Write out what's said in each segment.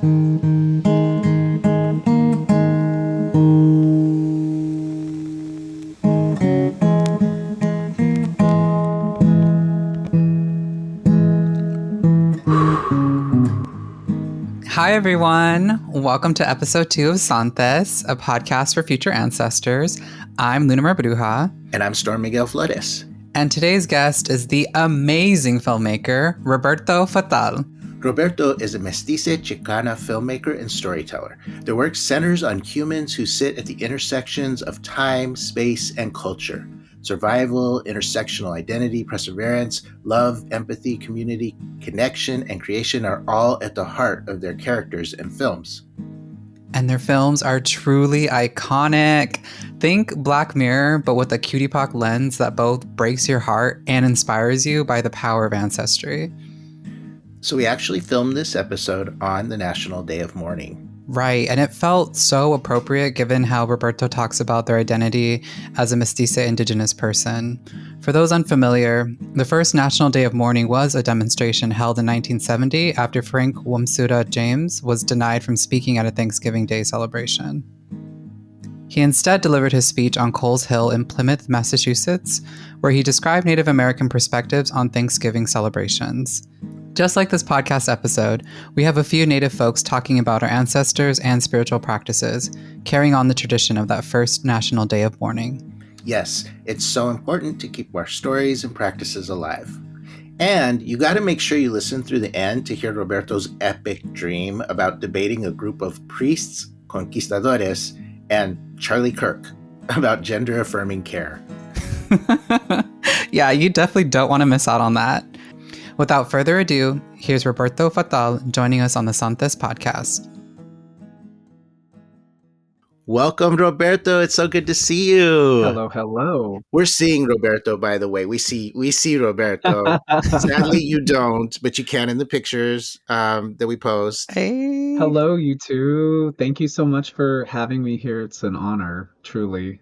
Hi, everyone. Welcome to episode 2 of SANTES, a podcast for future ancestors. I'm Luna Bruja. And I'm Storm Miguel Flores. And today's guest is the amazing filmmaker, Roberto Fatal. Roberto is a mestiza Chicana filmmaker and storyteller. Their work centers on humans who sit at the intersections of time, space, and culture. Survival, intersectional identity, perseverance, love, empathy, community, connection, and creation are all at the heart of their characters and films. And their films are truly iconic. Think Black Mirror, but with a cutie pock lens that both breaks your heart and inspires you by the power of ancestry. So we actually filmed this episode on the National Day of Mourning. Right, and it felt so appropriate given how Roberto talks about their identity as a mestiza indigenous person. For those unfamiliar, the first National Day of Mourning was a demonstration held in 1970 after Frank Wamsuda James was denied from speaking at a Thanksgiving Day celebration. He instead delivered his speech on Coles Hill in Plymouth, Massachusetts, where he described Native American perspectives on Thanksgiving celebrations. Just like this podcast episode, we have a few Native folks talking about our ancestors and spiritual practices, carrying on the tradition of that first National Day of Mourning. Yes, it's so important to keep our stories and practices alive. And you got to make sure you listen through the end to hear Roberto's epic dream about debating a group of priests, conquistadores, and Charlie Kirk about gender-affirming care. Yeah, you definitely don't want to miss out on that. Without further ado, here's Roberto Fatal joining us on the SANTES podcast. Welcome, Roberto. It's so good to see you. Hello. We're seeing Roberto, by the way. We see Roberto. Sadly, you don't, but you can in the pictures that we post. Hey. Hello, you two. Thank you so much for having me here. It's an honor, truly.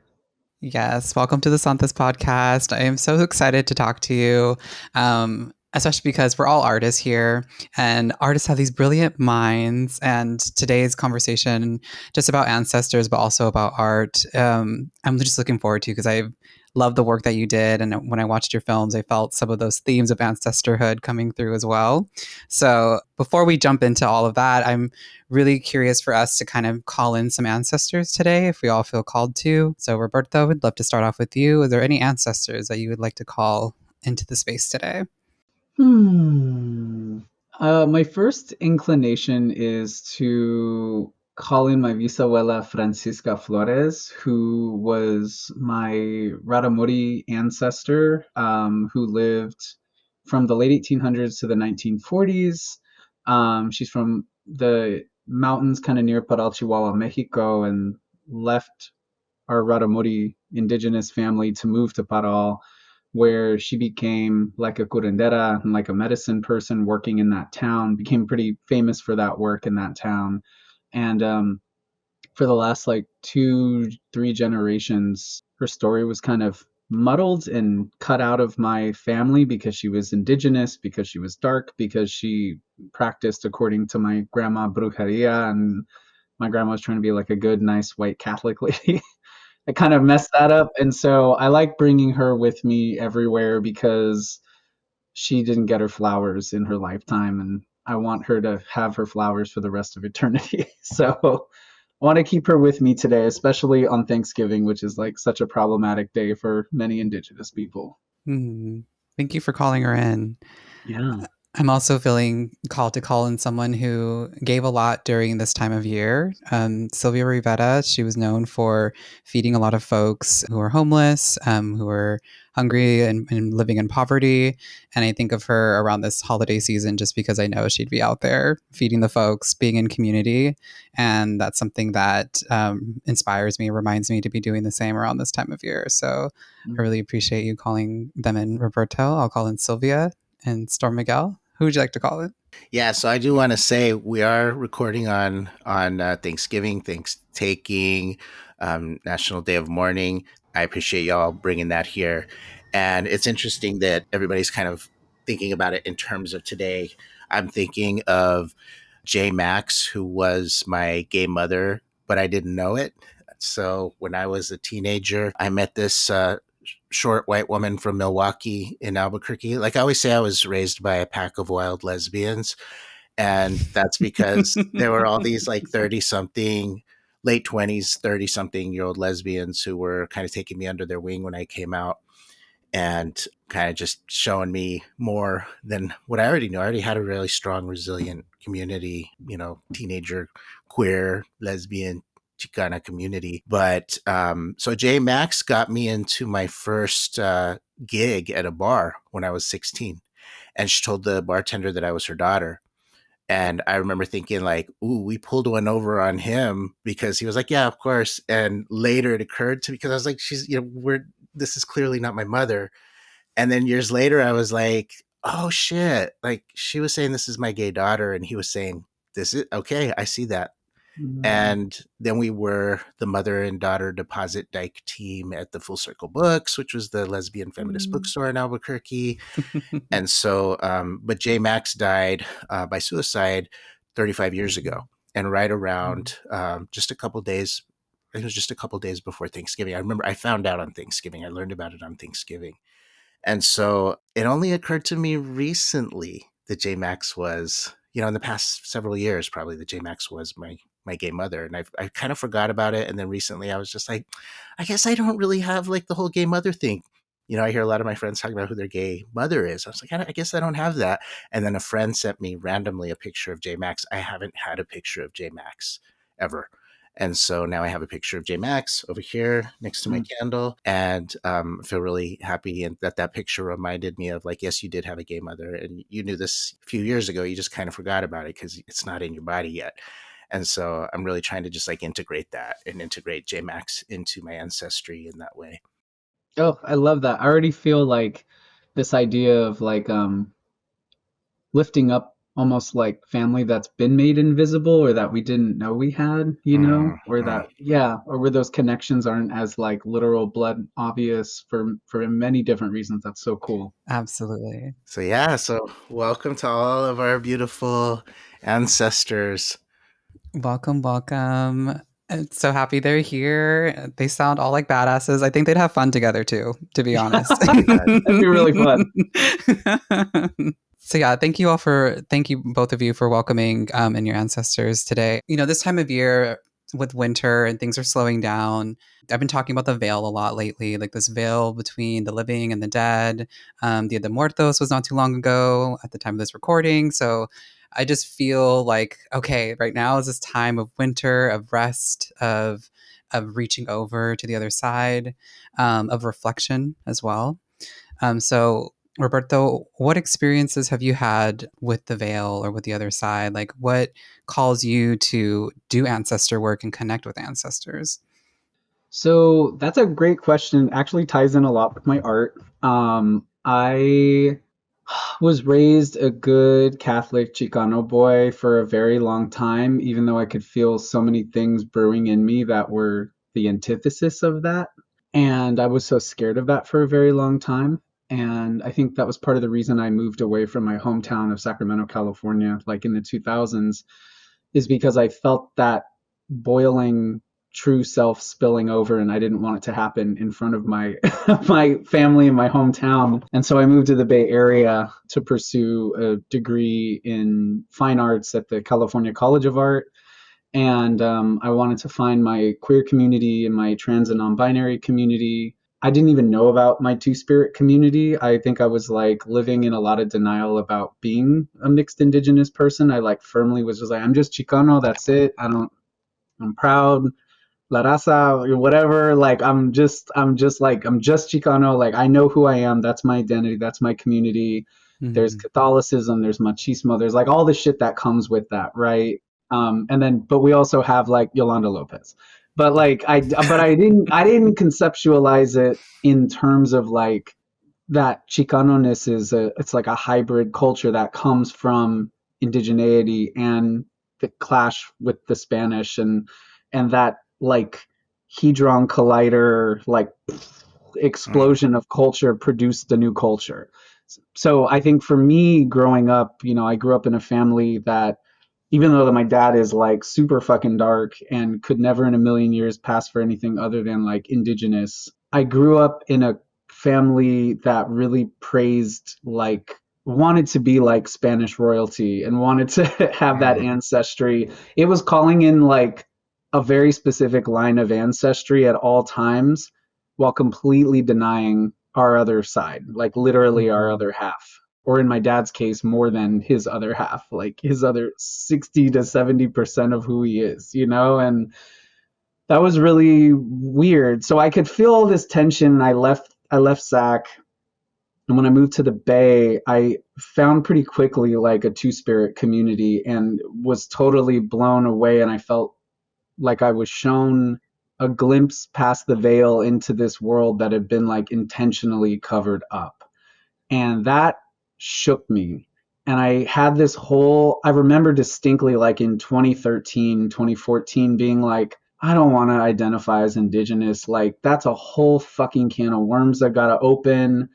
Yes, welcome to the SANTES podcast. I am so excited to talk to you, especially because we're all artists here, and artists have these brilliant minds. And today's conversation, just about ancestors, but also about art, I'm just looking forward to because I love the work that you did. And when I watched your films, I felt some of those themes of ancestorhood coming through as well. So before we jump into all of that, I'm really curious for us to kind of call in some ancestors today, if we all feel called to. So Roberto, would love to start off with you. Is there any ancestors that you would like to call into the space today? My first inclination is to call in my bisabuela Francisca Flores, who was my Raramuri ancestor, who lived from the late 1800s to the 1940s. She's from the mountains kind of near Paral, Chihuahua, Mexico, and left our Raramuri indigenous family to move to Paral, where she became like a curandera and like a medicine person working in that town, became pretty famous for that work in that town. And for the last like 2-3 generations, her story was kind of muddled and cut out of my family because she was indigenous, because she was dark, because she practiced according to my grandma brujeria, and my grandma was trying to be like a good, nice white Catholic lady. I kind of messed that up. And so I like bringing her with me everywhere because she didn't get her flowers in her lifetime, and I want her to have her flowers for the rest of eternity. So I want to keep her with me today, especially on Thanksgiving, which is like such a problematic day for many indigenous people. Thank you for calling her in. Yeah. I'm also feeling called to call in someone who gave a lot during this time of year. Sylvia Rivera, she was known for feeding a lot of folks who were homeless, who were hungry and living in poverty. And I think of her around this holiday season just because I know she'd be out there feeding the folks, being in community. And that's something that inspires me, reminds me to be doing the same around this time of year. So I really appreciate you calling them in, Roberto. I'll call in Sylvia and Storm Miguel. Who would you like to call it? Yeah, so I do want to say we are recording on Thanksgiving, Thanksgiving, National Day of Mourning. I appreciate y'all bringing that here. And it's interesting that everybody's kind of thinking about it in terms of today. I'm thinking of J Max, who was my gay mother, but I didn't know it. So when I was a teenager, I met this short white woman from Milwaukee in Albuquerque. Like I always say, I was raised by a pack of wild lesbians. And that's because there were all these like 30 something, late 20s, 30 something year old lesbians who were kind of taking me under their wing when I came out and kind of just showing me more than what I already knew. I already had a really strong, resilient community, teenager, queer, lesbian, Chicana community. But so J Max got me into my first gig at a bar when I was 16. And she told the bartender that I was her daughter. And I remember thinking like, ooh, we pulled one over on him because he was like, yeah, of course. And later it occurred to me because I was like, this is clearly not my mother. And then years later, I was like, oh shit. Like she was saying, this is my gay daughter. And he was saying, this is okay. I see that. Mm. And then we were the mother and daughter deposit dyke team at the Full Circle Books, which was the lesbian feminist bookstore in Albuquerque. And so, but J Max died by suicide 35 years ago. And right around just a couple days, I think it was just a couple days before Thanksgiving. I remember I found out on Thanksgiving. I learned about it on Thanksgiving. And so it only occurred to me recently that J Max was, in the past several years, probably that J Max was my gay mother. And I kind of forgot about it. And then recently I was just like, I guess I don't really have like the whole gay mother thing. I hear a lot of my friends talking about who their gay mother is. I was like, I guess I don't have that. And then a friend sent me randomly a picture of J Max. I haven't had a picture of J Max ever. And so now I have a picture of J Max over here next to my Mm. candle, and feel really happy. And that picture reminded me of like, yes, you did have a gay mother, and you knew this a few years ago. You just kind of forgot about it because it's not in your body yet. And so I'm really trying to just like integrate that and integrate J Max into my ancestry in that way. Oh, I love that. I already feel like this idea of like lifting up almost like family that's been made invisible or that we didn't know we had, or Mm-hmm. that, yeah, or where those connections aren't as like literal blood obvious for many different reasons. That's so cool. Absolutely. So yeah, so welcome to all of our beautiful ancestors. Welcome, welcome. I'm so happy they're here. They sound all like badasses. I think they'd have fun together too, to be honest. That'd be really fun. So yeah, thank you both of you for welcoming and your ancestors today. This time of year with winter and things are slowing down. I've been talking about the veil a lot lately, like this veil between the living and the dead. Dia de Muertos was not too long ago at the time of this recording. So I just feel like, okay, right now is this time of winter, of rest, of reaching over to the other side, of reflection as well. So, Roberto, what experiences have you had with the veil or with the other side? Like, what calls you to do ancestor work and connect with ancestors? So that's a great question. Actually ties in a lot with my art. I was raised a good Catholic Chicano boy for a very long time, even though I could feel so many things brewing in me that were the antithesis of that. And I was so scared of that for a very long time. And I think that was part of the reason I moved away from my hometown of Sacramento, California, like in the 2000s, is because I felt that boiling true self spilling over and I didn't want it to happen in front of my my family in my hometown. And so I moved to the Bay Area to pursue a degree in fine arts at the California College of Art. And I wanted to find my queer community and my trans and non-binary community. I didn't even know about my two-spirit community. I think I was like living in a lot of denial about being a mixed indigenous person. I like firmly was just like, I'm just Chicano, that's it. I'm proud, La Raza, or whatever. Like I'm just Chicano. Like I know who I am. That's my identity. That's my community. There's Mhm. Catholicism. There's machismo. There's like all the shit that comes with that, right? And then, but we also have like Yolanda Lopez. But like I didn't conceptualize it in terms of like that Chicano-ness it's like a hybrid culture that comes from indigeneity and the clash with the Spanish and that like hedron collider like Mm. explosion of culture produced the new culture. So I think for me growing up, I grew up in a family that even though that my dad is like super fucking dark and could never in a million years pass for anything other than like indigenous. I grew up in a family that really praised, like, wanted to be like Spanish royalty and wanted to have that Mm, ancestry. It was calling in like a very specific line of ancestry at all times while completely denying our other side, like literally our mhm, other half. Or in my dad's case, more than his other half, like his other 60 to 70% of who he is, you know? And that was really weird. So I could feel all this tension. I left SAC, and when I moved to the Bay, I found pretty quickly like a two-spirit community and was totally blown away, and I felt like I was shown a glimpse past the veil into this world that had been like intentionally covered up. And that shook me. And I had this whole, I remember distinctly like in 2013, 2014 being like, I don't want to identify as indigenous. Like, that's a whole fucking can of worms I gotta open.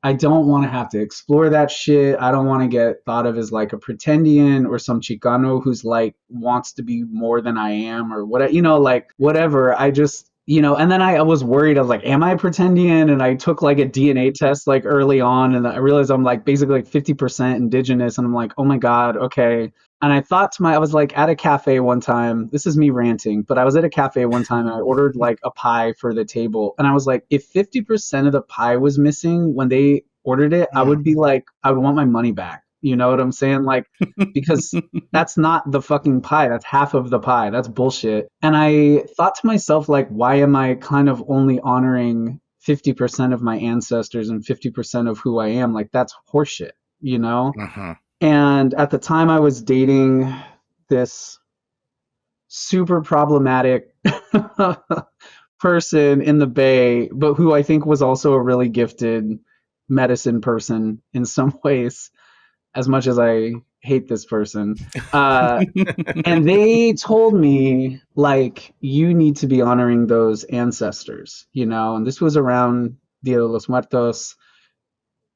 I don't want to have to explore that shit. I don't want to get thought of as like a pretendian or some Chicano who's like wants to be more than I am or whatever, like whatever. I just, and then I was worried. I was like, am I a pretendian? And I took like a DNA test like early on, and I realized I'm like basically like 50% indigenous. And I'm like, oh my God, okay. And I was like at a cafe one time. This is me ranting, but I was at a cafe one time and I ordered like a pie for the table. And I was like, if 50% of the pie was missing when they ordered it, I mm, would be like, I would want my money back. You know what I'm saying? Like, because that's not the fucking pie. That's half of the pie. That's bullshit. And I thought to myself, like, why am I kind of only honoring 50% of my ancestors and 50% of who I am? Like, that's horseshit, you know? mhm, And at the time, I was dating this super problematic person in the Bay, but who I think was also a really gifted medicine person in some ways, as much as I hate this person. And they told me, like, you need to be honoring those ancestors, and this was around Dia de los Muertos.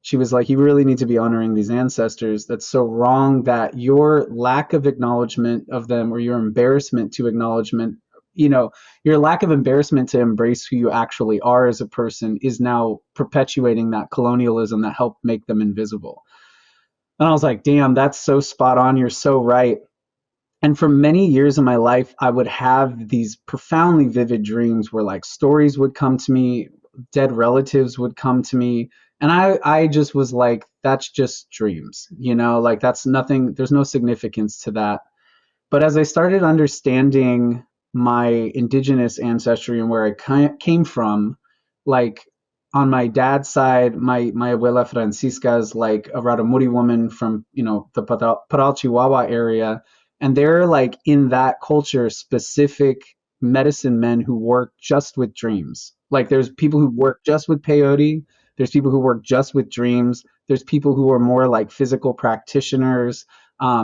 She was like, you really need to be honoring these ancestors. That's so wrong that your lack of acknowledgement of them or your embarrassment to acknowledgement, you know, your lack of embarrassment to embrace who you actually are as a person is now perpetuating that colonialism that helped make them invisible. And I was like, damn, that's so spot on. You're so right. And for many years of my life, I would have these profoundly vivid dreams where like stories would come to me, dead relatives would come to me. And I just was like, that's just dreams, like that's nothing, there's no significance to that. But as I started understanding my indigenous ancestry and where I came from, like on my dad's side, my abuela Francisca is like a Raramuri woman from, the Paral Chihuahua area. And they're like in that culture specific medicine men who work just with dreams. Like there's people who work just with peyote. There's people who work just with dreams. There's people who are more like physical practitioners,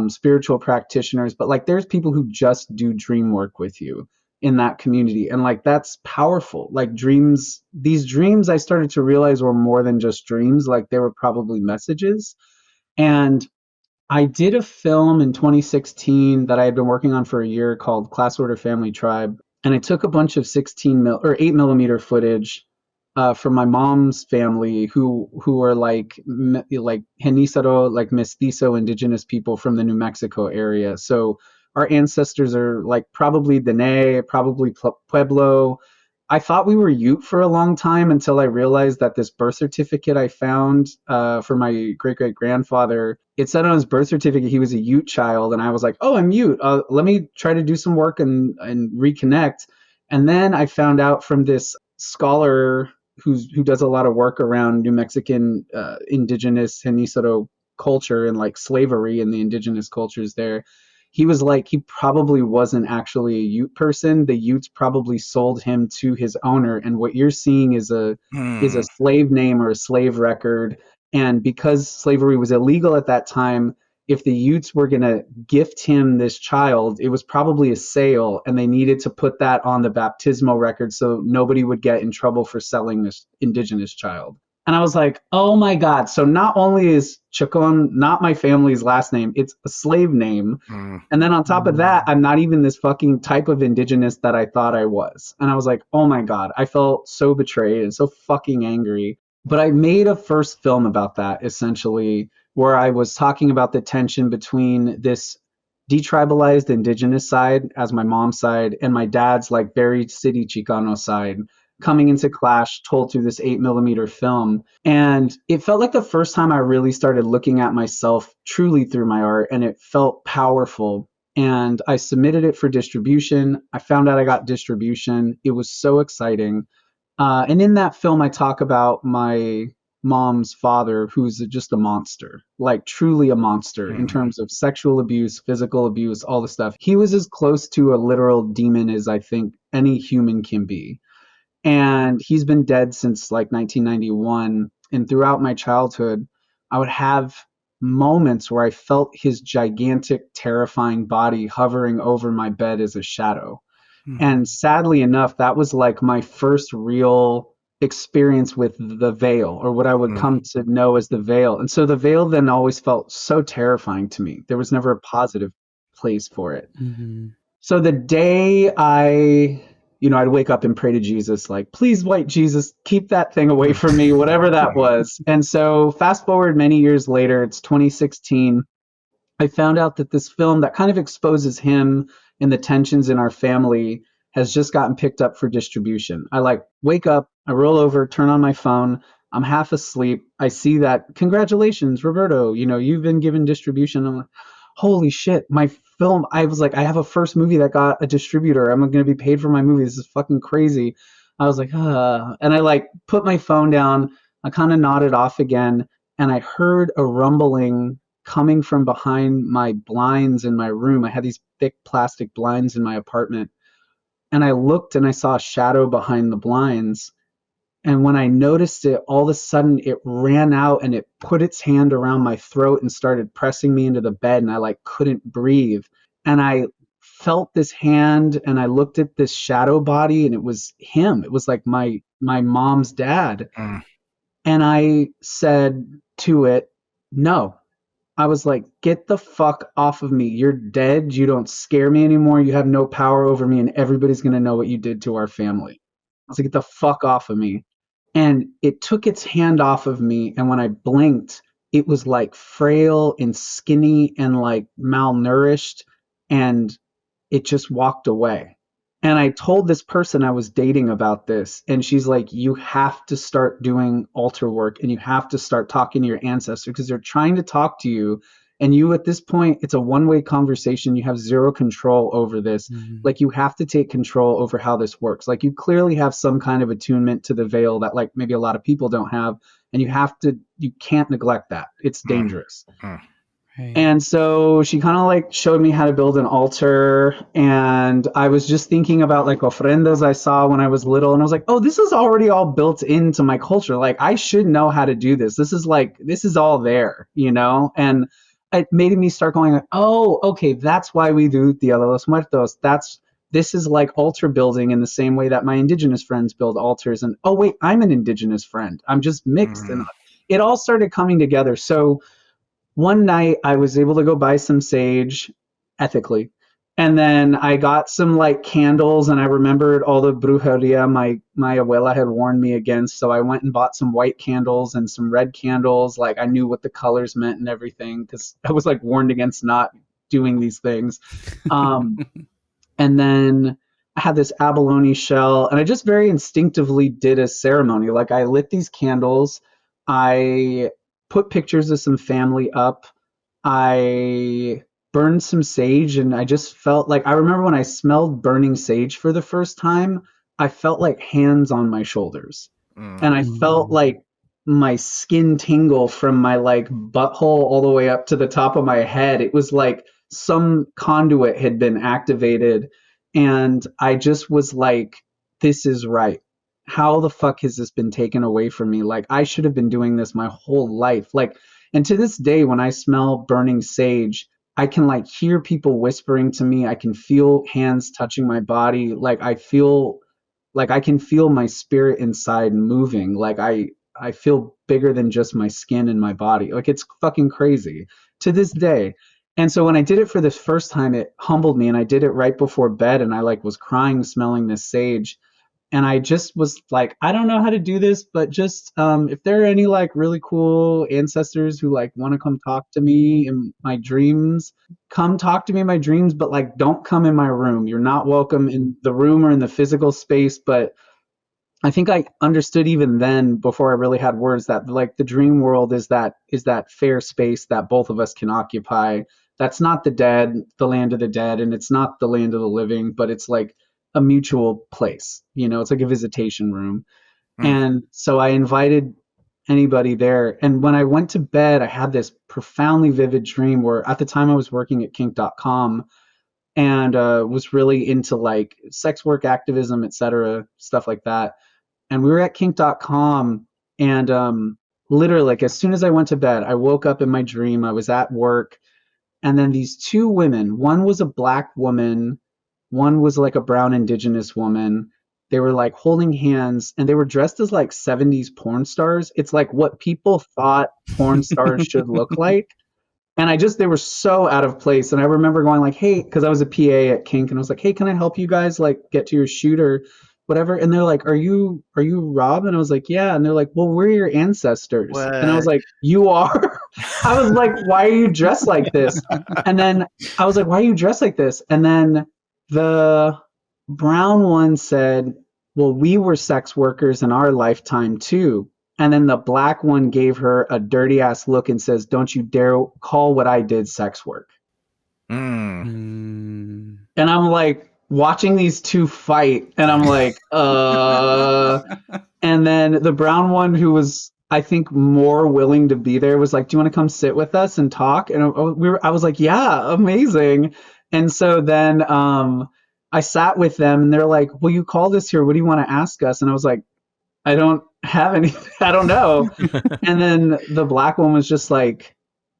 spiritual practitioners, but like there's people who just do dream work with you in that community. And like that's powerful. Like dreams, these dreams I started to realize were more than just dreams, like they were probably messages. And I did a film in 2016 that I had been working on for a year called Class Order Family Tribe. And I took a bunch of 16 mil or 8 millimeter footage from my mom's family who are like Genízaro, like mestizo indigenous people from the New Mexico area. So our ancestors are like probably Dene, probably Pueblo. I thought we were Ute for a long time until I realized that this birth certificate I found for my great great grandfather, it said on his birth certificate he was a Ute child, and I was like, oh, I'm Ute. Let me try to do some work and reconnect. And then I found out from this scholar who does a lot of work around New Mexican indigenous Genízaro culture and like slavery and the indigenous cultures there. He was like, he probably wasn't actually a Ute person. The Utes probably sold him to his owner, and what you're seeing is a mm, slave name or a slave record. And because slavery was illegal at that time, if the Utes were going to gift him this child, it was probably a sale, and they needed to put that on the baptismal record so nobody would get in trouble for selling this indigenous child. And I was like, oh my God. So not only is Chacon not my family's last name, it's a slave name. Mm. And then on top of that, Mm. I'm not even this fucking type of indigenous that I thought I was. And I was like, oh my God, I felt so betrayed and so fucking angry. But I made a first film about that, essentially, where I was talking about the tension between this detribalized indigenous side as my mom's side and my dad's like very city Chicano side coming into clash told through this 8 millimeter film. And it felt like the first time I really started looking at myself truly through my art, and it felt powerful. And I submitted it for distribution. I found out I got distribution. It was so exciting. And in that film, I talk about my mom's father, who's just a monster, like truly a monster in Mm. terms of sexual abuse, physical abuse, all the stuff. He was as close to a literal demon as I think any human can be. And he's been dead since like 1991. And throughout my childhood, I would have moments where I felt his gigantic, terrifying body hovering over my bed as a shadow. Mm. And sadly enough, that was like my first real experience with the veil, or what I would Mm. come to know as the veil. And so the veil then always felt so terrifying to me. There was never a positive place for it. Mm-hmm. So the day I'd wake up and pray to Jesus, like, please, white Jesus, keep that thing away Mm. from me, whatever that was. And so fast forward many years later, it's 2016. I found out that this film that kind of exposes him and the tensions in our family has just gotten picked up for distribution. I like wake up, I roll over, turn on my phone, I'm half asleep. I see that, congratulations, Roberto, you've been given distribution. I'm like, holy shit, my film. I was like, I have a first movie that got a distributor. I'm going to be paid for my movie. This is fucking crazy. I was like, and I like put my phone down. I kind of nodded off again, and I heard a rumbling coming from behind my blinds in my room. I had these thick plastic blinds in my apartment. And I looked and I saw a shadow behind the blinds. And when I noticed it, all of a sudden it ran out and it put its hand around my throat and started pressing me into the bed. And I like couldn't breathe. And I felt this hand and I looked at this shadow body and it was him. It was like my mom's dad. Mm. And I said to it, no. I was like, get the fuck off of me. You're dead. You don't scare me anymore. You have no power over me, and everybody's going to know what you did to our family. I was like, get the fuck off of me. And it took its hand off of me. And when I blinked, it was like frail and skinny and like malnourished. And it just walked away. And I told this person I was dating about this, and she's like, you have to start doing altar work and you have to start talking to your ancestors because they're trying to talk to you. And you, at this point, it's a one-way conversation. You have zero control over this. Mm-hmm. Like, you have to take control over how this works. Like, you clearly have some kind of attunement to the veil that, like, maybe a lot of people don't have. And you can't neglect that. It's Mm. dangerous. Mm. Right. And so she kind of like showed me how to build an altar. And I was just thinking about like ofrendas I saw when I was little. And I was like, oh, this is already all built into my culture. Like, I should know how to do this. This is all there, And it made me start going, like, oh, okay, that's why we do Dia de los Muertos. This is like altar building in the same way that my indigenous friends build altars. And oh, wait, I'm an indigenous friend. I'm just mixed. And Mm. it all started coming together. So one night I was able to go buy some sage ethically. And then I got some like candles, and I remembered all the brujeria my abuela had warned me against. So I went and bought some white candles and some red candles. Like, I knew what the colors meant and everything because I was like warned against not doing these things. Um, and then I had this abalone shell, and I just very instinctively did a ceremony. Like, I lit these candles, I put pictures of some family up, I burned some sage, and I just felt like I remember when I smelled burning sage for the first time, I felt like hands on my shoulders. Mm. And I felt Mm-hmm. like my skin tingle from my like butthole all the way up to the top of my head. It was like some conduit had been activated, and I just was like, this is right. How the fuck has this been taken away from me? Like, I should have been doing this my whole life. Like, and to this day, when I smell burning sage, I can like hear people whispering to me. I can feel hands touching my body. Like, I can feel my spirit inside moving. Like, I feel bigger than just my skin and my body. Like, it's fucking crazy to this day. And so when I did it for the first time, it humbled me, and I did it right before bed, and I like was crying smelling this sage. And I just was like, I don't know how to do this, but just if there are any like really cool ancestors who like want to come talk to me in my dreams, come talk to me in my dreams, but like don't come in my room. You're not welcome in the room or in the physical space. But I think I understood even then, before I really had words, that like the dream world is that fair space that both of us can occupy. That's not the dead, the land of the dead, and it's not the land of the living, but it's like a mutual place. It's like a visitation room. Mm. And so I invited anybody there. And when I went to bed, I had this profoundly vivid dream where at the time I was working at kink.com and was really into like sex work activism, etc., stuff like that. And we were at kink.com, and literally, like, as soon as I went to bed, I woke up in my dream. I was at work, and then these two women, one was a black woman, one was like a brown indigenous woman. They were like holding hands, and they were dressed as like 70s porn stars. It's like what people thought porn stars should look like. And they were so out of place. And I remember going like, hey, because I was a PA at Kink, and I was like, hey, can I help you guys like get to your shoot or whatever? And they're like, are you Rob? And I was like, yeah. And they're like, well, we're your ancestors. And I was What? like, you are? I was like, why are you dressed like this? And then I was like, why are you dressed like this? And then the brown one said, well, we were sex workers in our lifetime too. And then the black one gave her a dirty ass look and says, don't you dare call what I did sex work. Mm. Mm. And I'm like watching these two fight, and I'm like, and then the brown one, who was, I think, more willing to be there, was like, do you want to come sit with us and talk? And I was like, yeah, amazing. And so then I sat with them, and they're like, well, you called us here. What do you want to ask us? And I was like, I don't have any, I don't know. And then the black one was just like,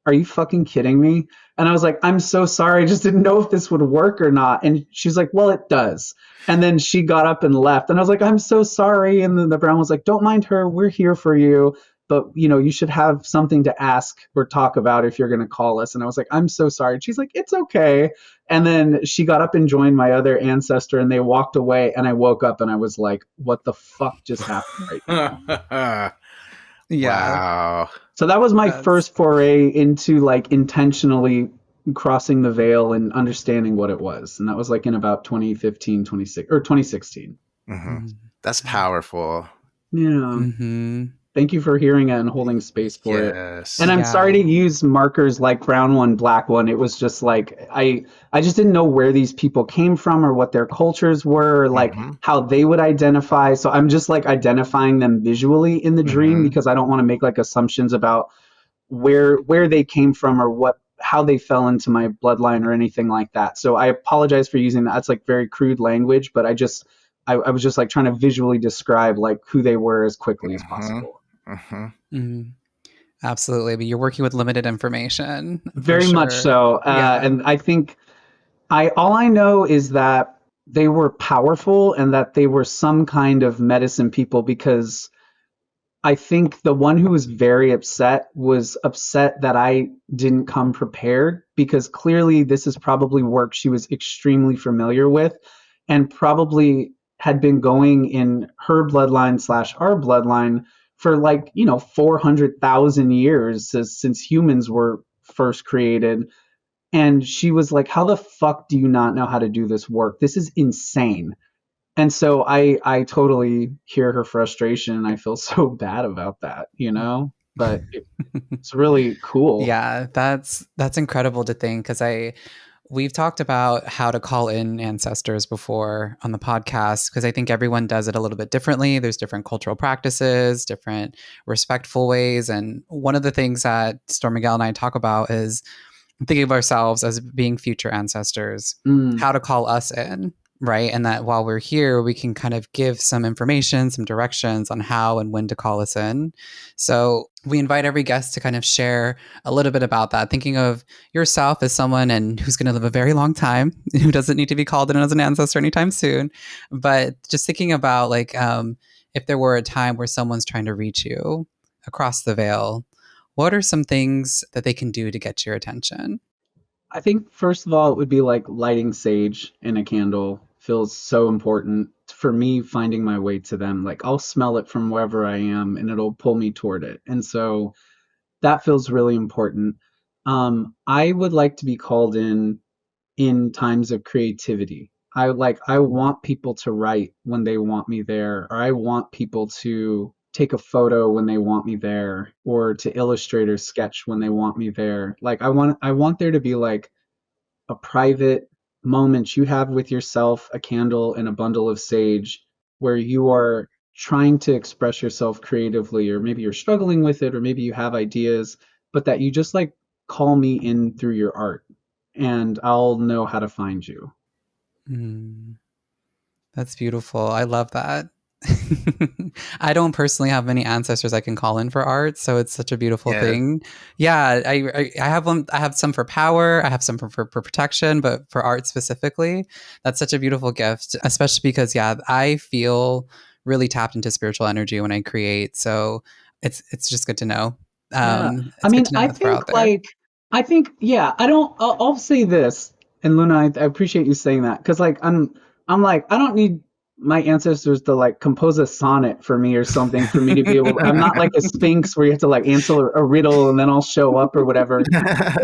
are you fucking kidding me? And I was like, I'm so sorry. I just didn't know if this would work or not. And she's like, well, it does. And then she got up and left. And I was like, I'm so sorry. And then the brown was like, don't mind her. We're here for you. But, you should have something to ask or talk about if you're going to call us. And I was like, I'm so sorry. And she's like, it's okay. And then she got up and joined my other ancestor, and they walked away. And I woke up and I was like, what the fuck just happened right now? Yeah. Wow. So that was my That's first foray into like intentionally crossing the veil and understanding what it was. And that was like in about 2015, 2016. Hmm. mm. That's powerful. Yeah. Mm-hmm. Thank you for hearing it and holding space for it. Yes. And I'm sorry to Yeah. use markers like brown one, black one. It was just like I just didn't know where these people came from or what their cultures were, or like Hmm. how they would identify. So I'm just like identifying them visually in the dream, Hmm. because I don't want to make like assumptions about where they came from or how they fell into my bloodline or anything like that. So I apologize for using that. That's like very crude language, but I was just like trying to visually describe like who they were as quickly as Hmm. possible. Hmm. Mm. Absolutely. But you're working with limited information for Very much sure. so. Yeah. And I think all I know is that they were powerful and that they were some kind of medicine people, because I think the one who was upset that I didn't come prepared, because clearly this is probably work she was extremely familiar with, and probably had been going in her bloodline slash our bloodline for like, 400,000 years since humans were first created. And she was like, how the fuck do you not know how to do this work? This is insane. And so I totally hear her frustration, and I feel so bad about that. But it's really cool. Yeah, that's incredible to think, because we've talked about how to call in ancestors before on the podcast, because I think everyone does it a little bit differently. There's different cultural practices, different respectful ways, and one of the things that Storm Miguel and I talk about is thinking of ourselves as being future ancestors, Mm, how to call us in, right? And that while we're here, we can kind of give some information, some directions on how and when to call us in. So we invite every guest to kind of share a little bit about that, thinking of yourself as someone and who's going to live a very long time, who doesn't need to be called in as an ancestor anytime soon, but just thinking about like, if there were a time where someone's trying to reach you across the veil, what are some things that they can do to get your attention? I think first of all, it would be like lighting sage in a candle feels so important for me finding my way to them. Like I'll smell it from wherever I am and it'll pull me toward it. And so that feels really important. I would like to be called in times of creativity. I want people to write when they want me there, or I want people to take a photo when they want me there, or to illustrate or sketch when they want me there. Like I want there to be like a private moment you have with yourself, a candle and a bundle of sage, where you are trying to express yourself creatively, or maybe you're struggling with it, or maybe you have ideas, but that you just like call me in through your art and I'll know how to find you. Mm. That's beautiful. I love that. I don't personally have many ancestors I can call in for art, so it's such a beautiful Yeah. thing. Yeah, I have one. I have some for power. I have some for protection, but for art specifically, that's such a beautiful gift. Especially because yeah, I feel really tapped into spiritual energy when I create. So it's just good to know. Yeah. I It's good mean, to know that we're out there. yeah, I'll say this, and Luna, I appreciate you saying that, because like I'm like, I don't need my ancestors to like compose a sonnet for me or something for me to be able, I'm not like a sphinx where you have to like answer a riddle and then I'll show up or whatever.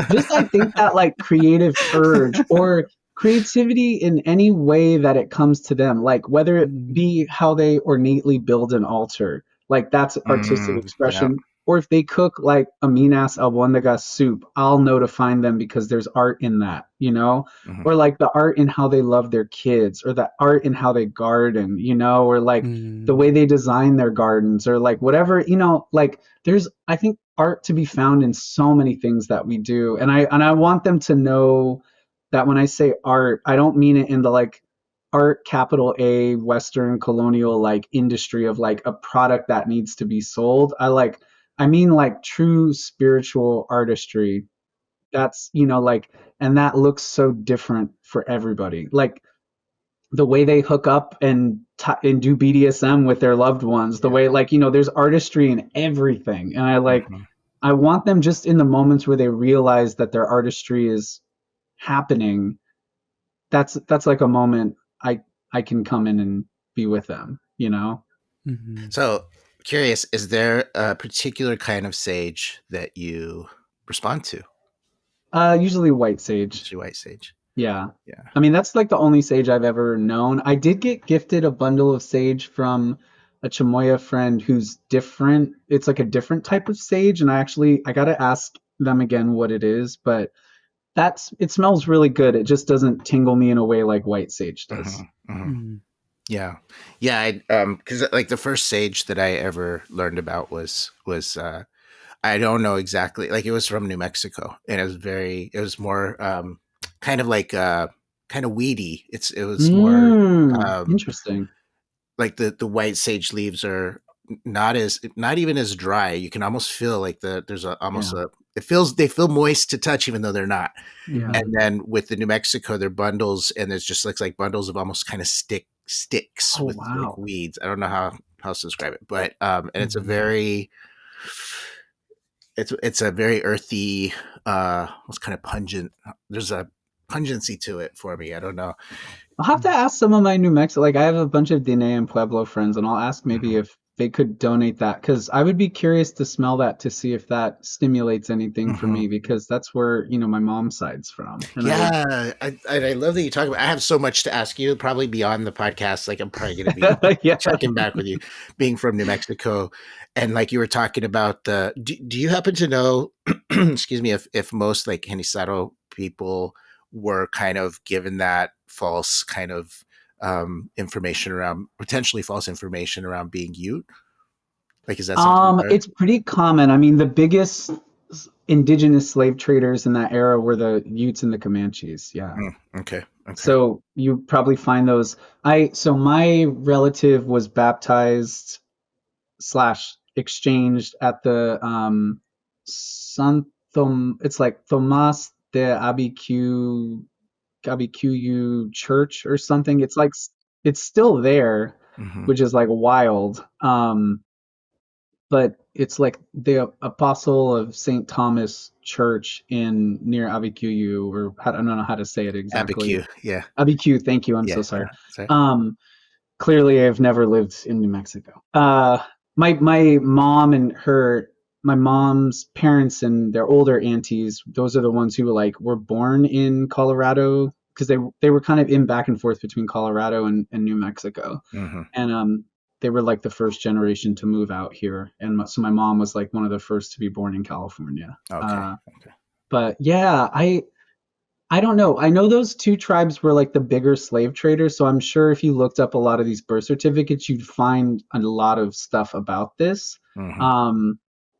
Just I think that like creative urge or creativity in any way that it comes to them, like whether it Mm, be how they ornately build an altar, like that's artistic Yeah. expression, or if they cook like a mean ass albuendaga soup, I'll know to find them because there's art in that, you know? Mhm. Or like the art in how they love their kids, or the art in how they garden, you know, or like the mm, way they design their gardens, or like whatever, you know, like there's I think art to be found in so many things that we do. And I want them to know that when I say art, I don't mean it in the like art capital A Western colonial like industry of like a product that needs to be sold. I mean like true spiritual artistry. That's, you know, like, and that looks so different for everybody. Like the way they hook up and do BDSM with their loved ones, the Yeah. way like, you know, there's artistry in everything. And Mhm. I want them just in the moments where they realize that their artistry is happening. That's like a moment I can come in and be with them, you know? mhm. So, curious, is there a particular kind of sage that you respond to? Usually white sage. Usually white sage. Yeah. Yeah. I mean, that's like the only sage I've ever known. I did get gifted a bundle of sage from a Chamoya friend who's different. It's like a different type of sage, and I gotta ask them again what it is, but it smells really good. It just doesn't tingle me in a way like white sage does. Mhm. Mhm. Mm, Yeah. Yeah, cuz like the first sage that I ever learned about was I don't know exactly, like it was from New Mexico, and it was more kind of like kind of weedy. It was more um Interesting. like the white sage leaves are not even as dry. You can almost feel like there's a almost Yeah. a it feels they feel moist to touch even though they're not. Yeah. And mhm, then with the New Mexico, they're bundles, and there's just looks like bundles of almost kind of sticks Oh with like wow. weeds. I don't know how else to describe it, but and mhm, it's a very earthy, it's kind of pungent. There's a pungency to it for me. I don't know. I'll have to mm. ask some of my New Mexico. Like, I have a bunch of Dene and Pueblo friends, and I'll ask maybe Mhm. if they could donate that because I would be curious to smell that to see if that stimulates anything for Mhm. me because that's where, you know, my mom's side's from. And I would, Yeah, I love that you talk about. I have so much to ask you, probably beyond the podcast. Like I'm probably going to be yeah. checking back with you, being from New Mexico, and like you were talking about the. Do you happen to know, excuse me, if most like Genisaro people were kind of given that false kind of information around potentially false information around being Ute? Like, is that something you've heard? It's pretty common. I mean, the biggest indigenous slave traders in that era were the Utes and the Comanches. Yeah. Mm, okay, okay. So you probably find those. So my relative was baptized slash exchanged at the San it's like Thomas de Abiquiu Church or something. It's like it's still there. Mm-hmm. which is like wild. But it's like the Apostle of St. Thomas Church in near Abiquiu, or I don't know how to say it exactly. Abiquiu. Yeah. Abiquiu, thank you. I'm Yeah. so sorry. Sorry. Clearly, I've never lived in New Mexico. My mom and my mom's parents and their older aunties, those are the ones who were born in Colorado, because they were kind of in back and forth between Colorado and New Mexico, Mm-hmm. and they were like the first generation to move out here, and so my mom was like one of the first to be born in California. Okay. Okay. But yeah, I don't know. I know those two tribes were like the bigger slave traders, so I'm sure if you looked up a lot of these birth certificates, you'd find a lot of stuff about this. Mm-hmm. Um,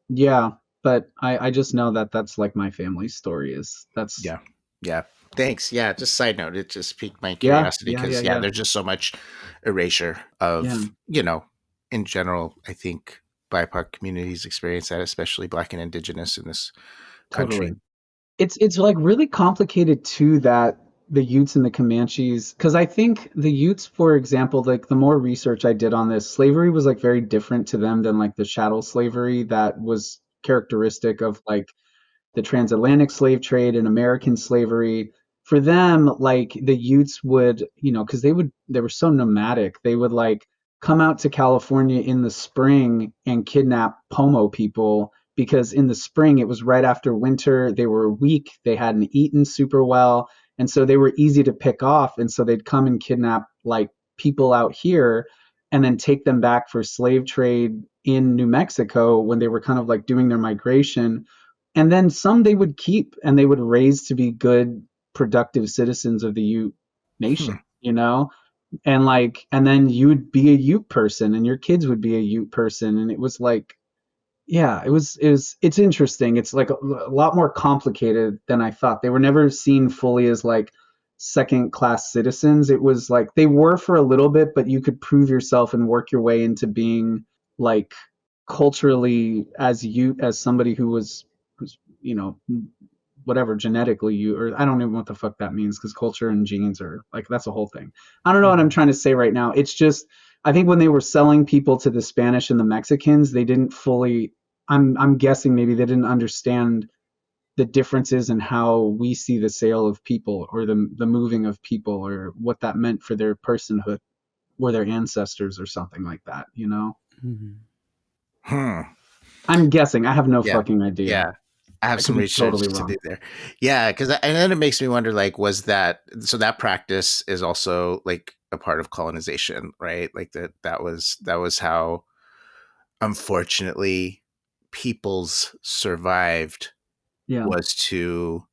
yeah, but I just know that that's like my family's story is that's Yeah. Yeah. Thanks. Yeah. Just side note, it just piqued my yeah, curiosity yeah, yeah, because, yeah, yeah, there's just so much erasure yeah, of, in general, I think BIPOC communities experience that, especially Black and Indigenous in this country. totally. It's like really complicated too, that the Utes and the Comanches, because I think the Utes, for example, like the more research I did on this, slavery was like very different to them than like the chattel slavery that was characteristic of like the transatlantic slave trade and American slavery. For them, like the Utes would, because they were so nomadic, they would like come out to California in the spring and kidnap Pomo people, because in the spring it was right after winter. They were weak, they hadn't eaten super well, and so they were easy to pick off. And so they'd come and kidnap like people out here and then take them back for slave trade in New Mexico when they were kind of like doing their migration, and then some they would keep and they would raise to be good productive citizens of the Ute Hmm. nation, and and then you would be a Ute person and your kids would be a Ute person, and it was like, yeah, it's interesting. It's like a lot more complicated than I thought. They were never seen fully as like second class citizens. It was like they were for a little bit, but you could prove yourself and work your way into being like culturally as you as somebody who's whatever genetically you, or I don't know what the fuck that means, because culture and genes are like, that's a whole thing. I don't know what I'm Mhm. trying to say right now. It's just, I think when they were selling people to the Spanish and the Mexicans, they didn't fully, I'm guessing maybe they didn't understand the differences in how we see the sale of people, or the moving of people, or what that meant for their personhood or their ancestors or something like that. Mhm. Hmm. I'm guessing. I have no Yeah. fucking idea. Yeah. I have I could some be research totally to do wrong. there. Yeah, because and then it makes me wonder, like, was that so that practice is also like a part of colonization, right? Like that was how, unfortunately, peoples survived, Yeah. was to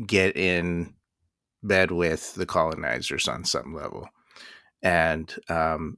get in bed with the colonizers on some level, and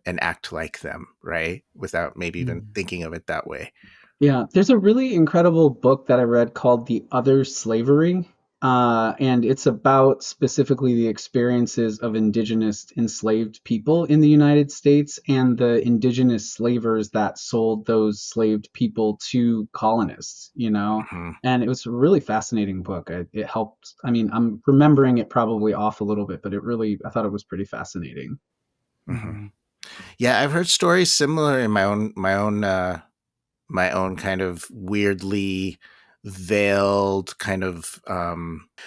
act like them, right? Without maybe even Mhm. thinking of it that way. Yeah, there's a really incredible book that I read called The Other Slavery. And it's about specifically the experiences of indigenous enslaved people in the United States and the indigenous slavers that sold those slaved people to colonists. Hmm. And it was a really fascinating book. It helped. I mean, I'm remembering it probably off a little bit, but I thought it was pretty fascinating. Hmm. Mhm. Yeah, I've heard stories similar in my own kind of weirdly veiled, kind of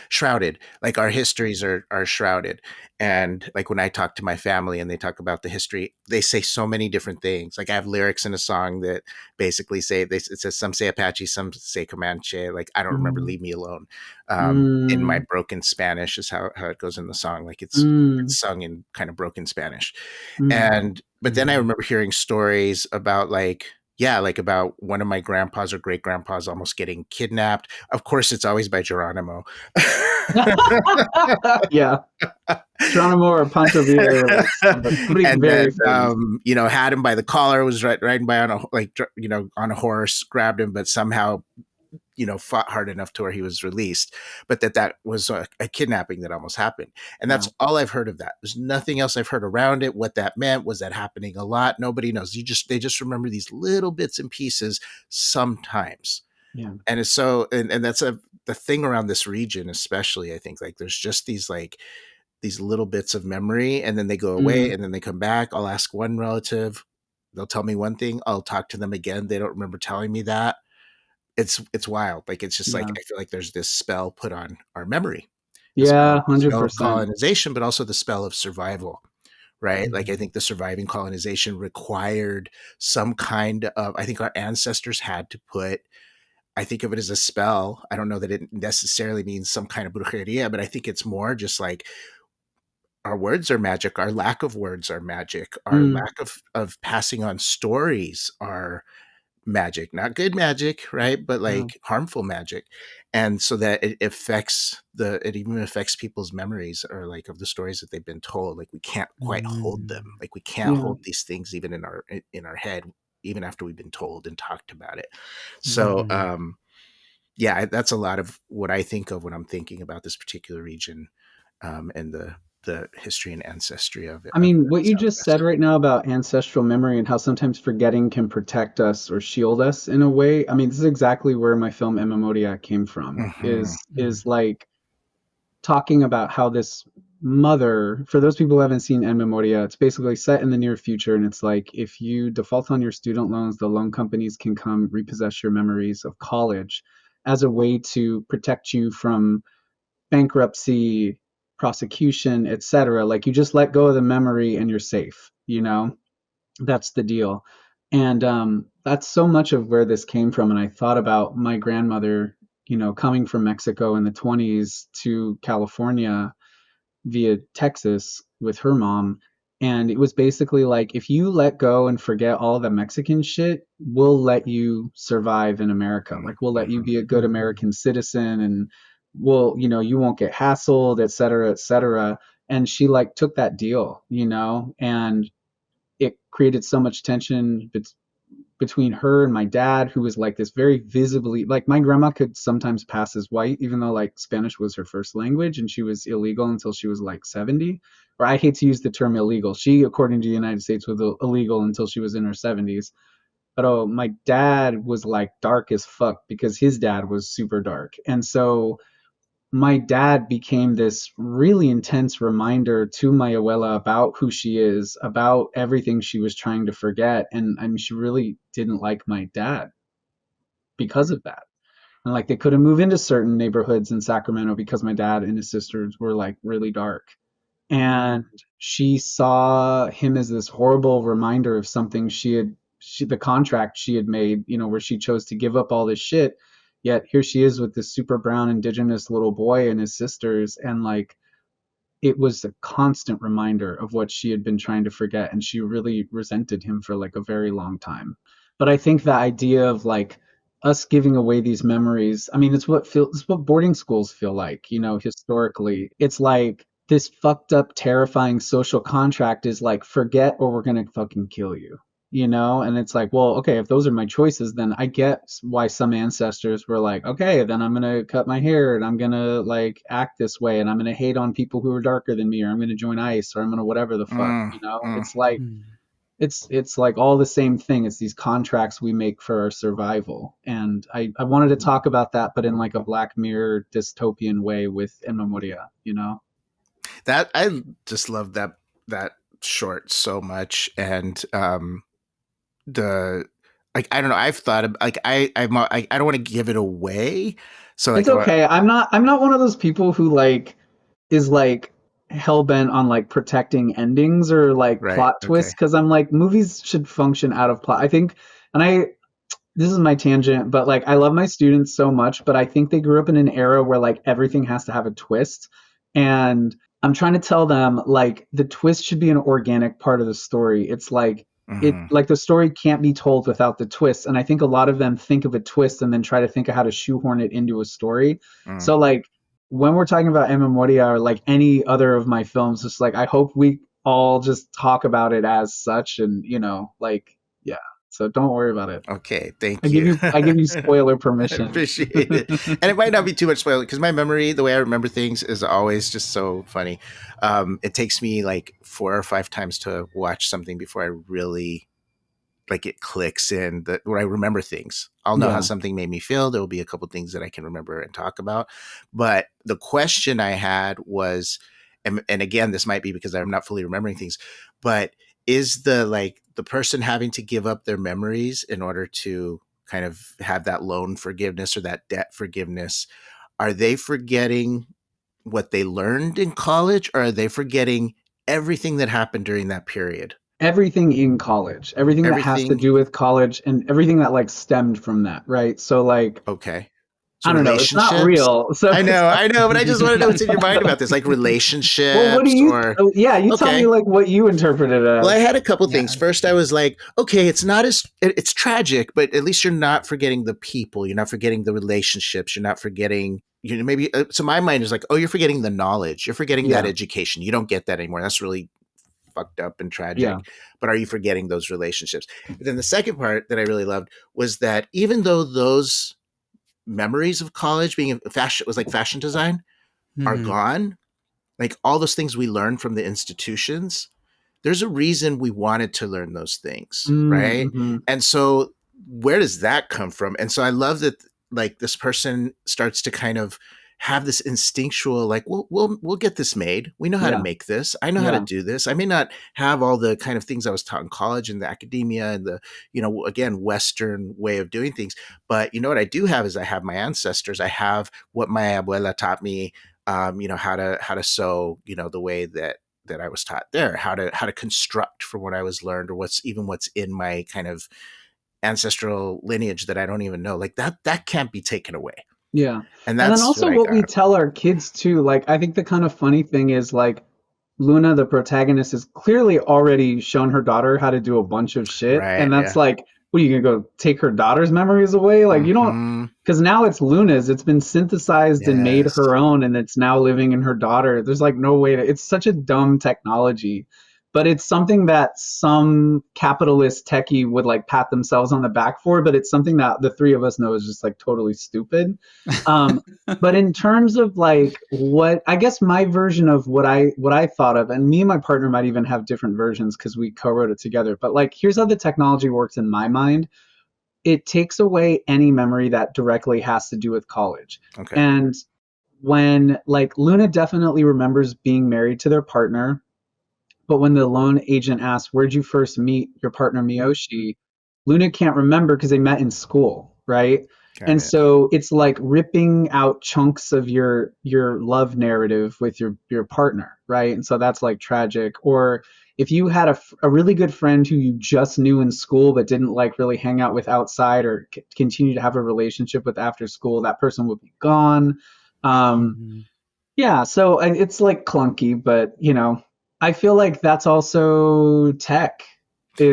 shrouded, like our histories are shrouded. And like when I talk to my family and they talk about the history, they say so many different things. Like I have lyrics in a song that basically say, it says some say Apache, some say Comanche. Like I don't remember Mhm. "Leave Me Alone." In my Mm, broken Spanish is how it goes in the song. Like it's mm, sung in kind of broken Spanish. mm. And but then I Mhm. remember hearing stories about, like, yeah, like about one of my grandpas or great grandpas almost getting kidnapped. Of course, it's always by Geronimo. Yeah. Geronimo or Pancho Villa, like somebody, somebody And then very famous. had him by the collar, was riding by on a, like, on a horse, grabbed him, but somehow fought hard enough to where he was released. But that was a kidnapping that almost happened. And that's Wow. all I've heard of that. There's nothing else I've heard around it. What that meant, was that happening a lot? Nobody knows. They just remember these little bits and pieces sometimes. Yeah. And it's so, and that's the thing around this region, especially, I think, like there's just these, like, these little bits of memory, and then they go away, Mm, and then they come back. I'll ask one relative, they'll tell me one thing. I'll talk to them again. They don't remember telling me that. It's wild. Like, it's just like, yeah. I feel like there's this spell put on our memory, the Yeah, spell of 100%. colonization, but also the spell of survival, right? Like, I Mhm. think the surviving colonization required some kind of, I think our ancestors had to put, I think of it as a spell. I don't know that it necessarily means some kind of brujeria, but I think it's more just like our words are magic. Our lack of words are magic. Our Mm, lack of passing on stories are magic, not good magic, right? But yeah. like harmful magic. And so that it affects it even affects people's memories, or like of the stories that they've been told. Like, we can't quite hold them. Mm. Like, we can't Yeah. hold these things even in our head, even after we've been told and talked about it. So, Mhm. yeah, that's a lot of what I think of when I'm thinking about this particular region, and the history and ancestry of it, I of mean, the what you just said Southwest. right now about ancestral memory and how sometimes forgetting can protect us or shield us in a way. I mean, this is exactly where my film Memoria came from. Hmm. Is like talking about how this mother, for those people who haven't seen En Memoria, it's basically set in the near future, and it's like if you default on your student loans, the loan companies can come repossess your memories of college as a way to protect you from bankruptcy, prosecution, etc. Like you just let go of the memory and you're safe, you know? That's the deal. And that's so much of where this came from. And I thought about my grandmother, coming from Mexico in the 20s to California via Texas with her mom. And it was basically like, if you let go and forget all the Mexican shit, we'll let you survive in America. Like, we'll let you Hmm. be a good Mhm. American citizen and you won't get hassled, et cetera, et cetera. And she like took that deal, and it created so much tension between her and my dad, who was like this very visibly, like my grandma could sometimes pass as white, even though like Spanish was her first language and she was illegal until she was like 70. Or I hate to use the term illegal. She, according to the United States, was illegal until she was in her 70s. But oh, my dad was like dark as fuck because his dad was super dark. And so my dad became this really intense reminder to my abuela about who she is, about everything she was trying to forget. And I mean, she really didn't like my dad because of that. And like they couldn't move into certain neighborhoods in Sacramento because my dad and his sisters were like really dark. And she saw him as this horrible reminder of something the contract she had made, where she chose to give up all this shit. Yet here she is with this super brown indigenous little boy and his sisters, and like it was a constant reminder of what she had been trying to forget, and she really resented him for like a very long time. But I think the idea of like us giving away these memories, I mean, it's what boarding schools feel like, historically. It's like this fucked up, terrifying social contract is like forget or we're gonna fucking kill you. And it's like, well, okay, if those are my choices, then I get why some ancestors were like, okay, then I'm gonna cut my hair and I'm gonna like act this way and I'm gonna hate on people who are darker than me or I'm gonna join ICE or I'm gonna whatever the fuck, Mm, mm. It's like Mm. it's like all the same thing. It's these contracts we make for our survival. And I wanted to talk about that, but in like a Black Mirror dystopian way with In Memoria. That I just love that short so much, and the like, I don't know. I've thought of like I don't want to give it away, so It's like, okay. I'm not one of those people who like is like hell bent on like protecting endings or like right, plot twists okay, because I'm like movies should function out of plot. I think, and I this is my tangent, but like I love my students so much, but I think they grew up in an era where like everything has to have a twist. And I'm trying to tell them like the twist should be an organic part of the story. It's hmm, like the story can't be told without the twist. And I think a lot of them think of a twist and then try to think of how to shoehorn it into a story. mm. So like when we're talking about In Memoria or like any other of my films, just like I hope we all just talk about it as such and like yeah. So don't worry about it. Okay, I thank give you. you I give you spoiler I permission. appreciate it, and it might not be too much spoiler because my memory, the way I remember things, is always just so funny. It takes me like 4 or 5 times to watch something before I really like it clicks in that where I remember things. I'll know how Yeah. something made me feel. There will be a couple things that I can remember and talk about. But the question I had was, and again, this might be because I'm not fully remembering things, but is the person having to give up their memories in order to kind of have that loan forgiveness or that debt forgiveness, are they forgetting what they learned in college, or are they forgetting everything that happened during that period? Everything in college, everything that has to Everything. do with college and everything that like stemmed from that, right? So like, Okay. So I don't know, it's not relationships. real. So it's I know, but I just want to know what's in your mind about this, like well, what do relationships you or oh, yeah, you tell me okay. like what you interpreted it Well, I as. had a couple things. Yes. First, I was like, okay, it's not as it's tragic, but at least you're not forgetting the people. You're not forgetting the relationships. You're not forgetting. You know, maybe so. My mind is like, oh, you're forgetting the knowledge. You're forgetting that Yeah, education. You don't get that anymore. That's really fucked up and yeah. tragic. But are you forgetting those relationships? But then the second part that I really loved was that even though those memories of college being a fashion was like fashion design are Hmm. gone, like all those things we learned from the institutions, there's a reason we wanted to learn those things, right? Mm-hmm. And so where does that come from? And so I love that like this person starts to kind of have this instinctual like we'll get this made. We know how to Yeah, make this. I know how to yeah, do this. I may not have all the kind of things I was taught in college and the academia and the, you know, again, Western way of doing things. But you know what I do have is I have my ancestors. I have what my abuela taught me, you know, how to sew, you know, the way that I was taught there, how to construct from what I was learned, or what's in my kind of ancestral lineage that I don't even know. Like that can't be taken away. yeah. And And then that's what also I what we got. tell our kids too, like I think the kind of funny thing is like Luna, the protagonist, has clearly already shown her daughter how to do a bunch of shit. Right. And that's Yeah. like, what are you gonna go take her daughter's memories away? Like you don't Hmm. because now it's Luna's. It's been synthesized and made Yes. her own and it's now living in her daughter. There's like no way to it's such a dumb technology. But it's something that some capitalist techie would like pat themselves on the back for, but it's something that the three of us know is just like totally stupid. Um, but in terms of like what I guess my version of what I thought of, and me and my partner might even have different versions because we co-wrote it together. But like here's how the technology works in my mind. It takes away any memory that directly has to do with college. Okay. And when like Luna definitely remembers being married to their partner, but when the loan agent asks, "Where'd you first meet your partner Miyoshi?" Luna can't remember because they met in school, right? Got And it. so it's like ripping out chunks of your love narrative with your partner, right? And so that's like tragic. Or if you had a really good friend who you just knew in school but didn't like really hang out with outside or continue to have a relationship with after school, that person would be gone. Um, Hmm. yeah, so it's like clunky, but you know, I feel like that's also tech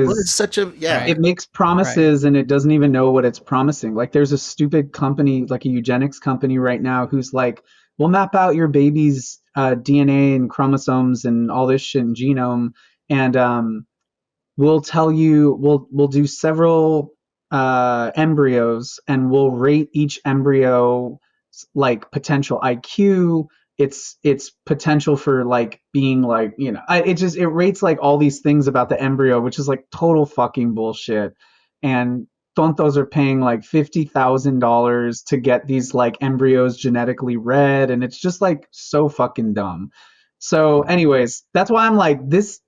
Well, it's is such a yeah. it Right. makes Right. promises and it doesn't even know what it's promising. Like there's a stupid company, like a eugenics company right now who's like, we'll map out your baby's DNA and chromosomes and all this shit and genome and we'll tell you we'll do several embryos and we'll rate each embryo like potential IQ, its potential for like being like you know it just it rates like all these things about the embryo, which is like total fucking bullshit. And tontos are paying like $50,000 to get these like embryos genetically read, and it's just like so fucking dumb. So, anyways, that's why I'm like this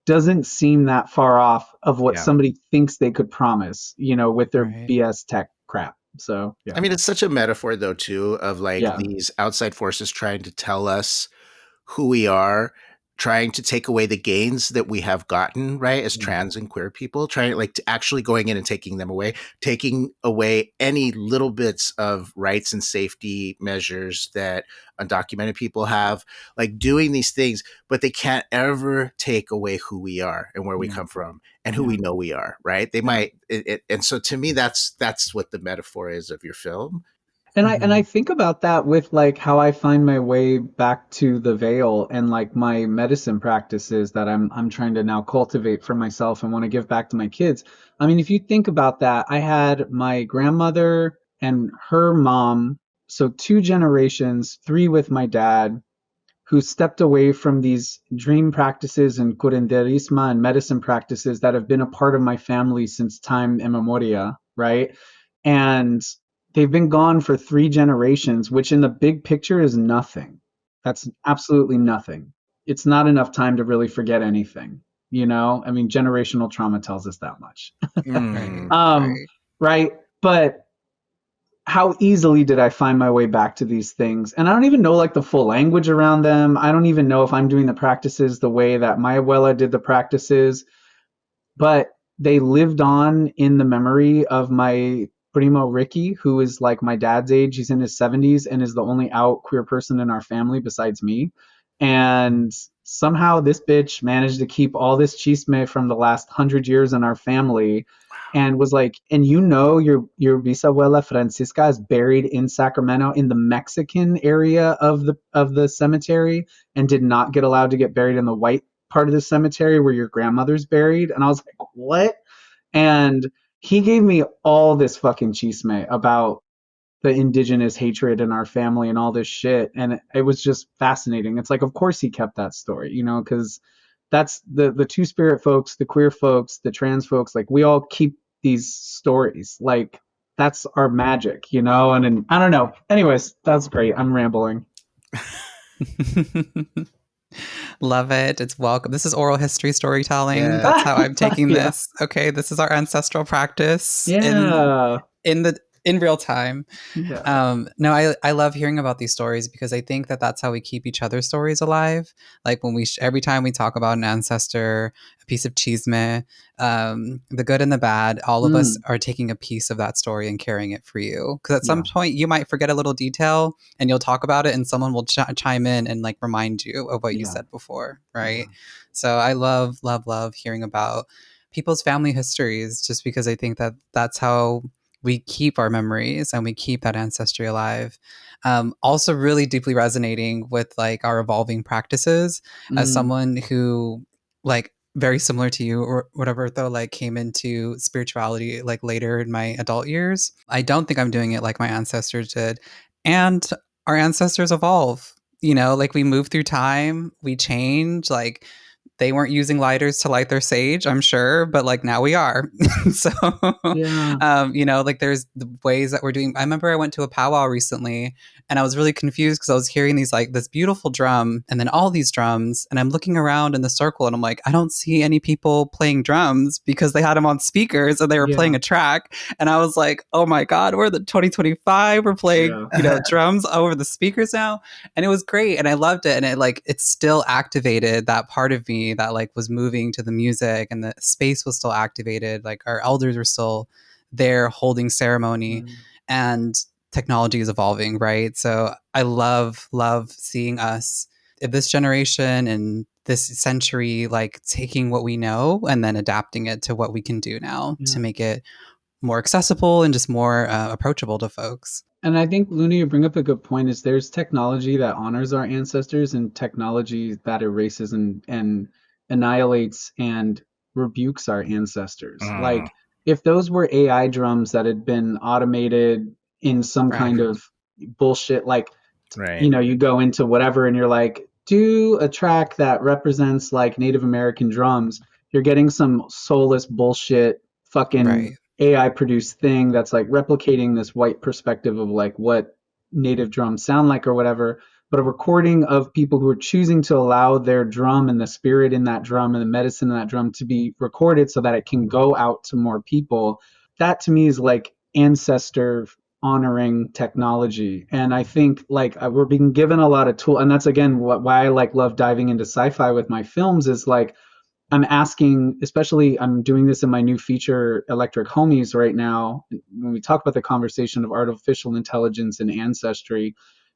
doesn't seem that far off of what Yeah. somebody thinks they could promise, you know, with their Right. BS tech crap. So I yeah, mean, it's such a metaphor though too of like yeah, these outside forces trying to tell us who we are, trying to take away the gains that we have gotten, right, as yeah, trans and queer people, trying like to actually going in and taking them away, taking away any little bits of rights and safety measures that undocumented people have, like doing these things, but they can't ever take away who we are and where we yeah, come from and who yeah, we know we are, right? They yeah. might and so to me that's what the metaphor is of your film. And I Hmm. think about that with like how I find my way back to the veil and like my medicine practices that I'm trying to now cultivate for myself and want to give back to my kids. I mean, if you think about that, I had my grandmother and her mom, so two generations, three with my dad, who stepped away from these dream practices and curanderisma and medicine practices that have been a part of my family since time immemoria, right? And they've been gone for three generations, which in the big picture is nothing. That's absolutely nothing. it's not enough time to really forget anything. You know, I mean, generational trauma tells us that much. Right. um, Right. right? But how easily did I find my way back to these things? And I don't even know like the full language around them. I don't even know if I'm doing the practices the way that my abuela did the practices, but they lived on in the memory of my primo Ricky, who is like my dad's age. He's in his 70s and is the only out queer person in our family besides me. And somehow this bitch managed to keep all this chisme from the last 100 years in our family, and was like, and you know, your bisabuela Francisca is buried in Sacramento in the Mexican area of the cemetery, and did not get allowed to get buried in the white part of the cemetery where your grandmother's buried. And I was like, what? And he gave me all this fucking chisme about the indigenous hatred in our family and all this shit. And it was just fascinating. It's like, of course he kept that story, you know, because that's the two spirit folks, the queer folks, the trans folks, like we all keep these stories. Like that's our magic, you know? And I don't know. Anyways, that's great. I'm rambling. Love it. It's welcome. This is oral history storytelling. Yeah. That's how I'm taking Yeah. this. Okay, this is our ancestral practice Yeah. in real time. Yeah. No, I love hearing about these stories because I think that that's how we keep each other's stories alive. Like when every time we talk about an ancestor, a piece of chisme, the good and the bad, all of us Mm, are taking a piece of that story and carrying it for you. Because at some yeah. point you might forget a little detail and you'll talk about it, and someone will chime in and like remind you of what you Yeah. said before, Yeah. right? So I love, love, love hearing about people's family histories, just because I think that that's how we keep our memories and we keep that ancestry alive. Also, really deeply resonating with like our evolving practices as Mm, someone who, like, very similar to you or whatever, though, like came into spirituality like later in my adult years. I don't think I'm doing it like my ancestors did. And our ancestors evolve. You know, like we move through time, we change. Like they weren't using lighters to light their sage, I'm sure, but like now we are. So, yeah. you know, like there's the ways that we're doing. I remember I went to a powwow recently and I was really confused because I was hearing these like this beautiful drum and then all these drums. And I'm looking around in the circle and I'm like, I don't see any people playing drums because they had them on speakers and they were Yeah. playing a track. And I was like, oh my God, we're the 2025. We're playing, Yeah. you know, drums over the speakers now. And it was great and I loved it, and it like it still activated that part of me that like was moving to the music, and the space was still activated, like our elders were still there holding ceremony, Mm, and technology is evolving, right? So I love seeing us in this generation and this century like taking what we know and then adapting it to what we can do now yeah. to make it more accessible and just more approachable to folks. And I think, Luna, you bring up a good point. Is there's technology that honors our ancestors and technology that erases and annihilates and rebukes our ancestors. Mm, Like if those were AI drums that had been automated in some Right. kind of bullshit, like, right. you know, you go into whatever and you're like, do a track that represents like Native American drums. You're getting some soulless bullshit fucking Right. AI produced thing that's like replicating this white perspective of like what native drums sound like or whatever. But a recording of people who are choosing to allow their drum and the spirit in that drum and the medicine in that drum to be recorded so that it can go out to more people. That to me is like ancestor honoring technology. And I think like we're being given a lot of tool, and that's again why I like love diving into sci-fi with my films is like I'm asking, especially I'm doing this in my new feature Electric Homies right now, when we talk about the conversation of artificial intelligence and ancestry,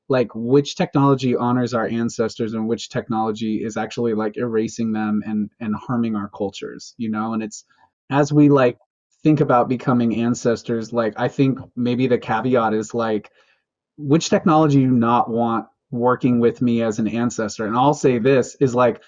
like which technology honors our ancestors and which technology is actually like erasing them and harming our cultures, you know? And it's as we like think about becoming ancestors, like I think maybe the caveat is like which technology do you not want working with me as an ancestor? And I'll say this is like,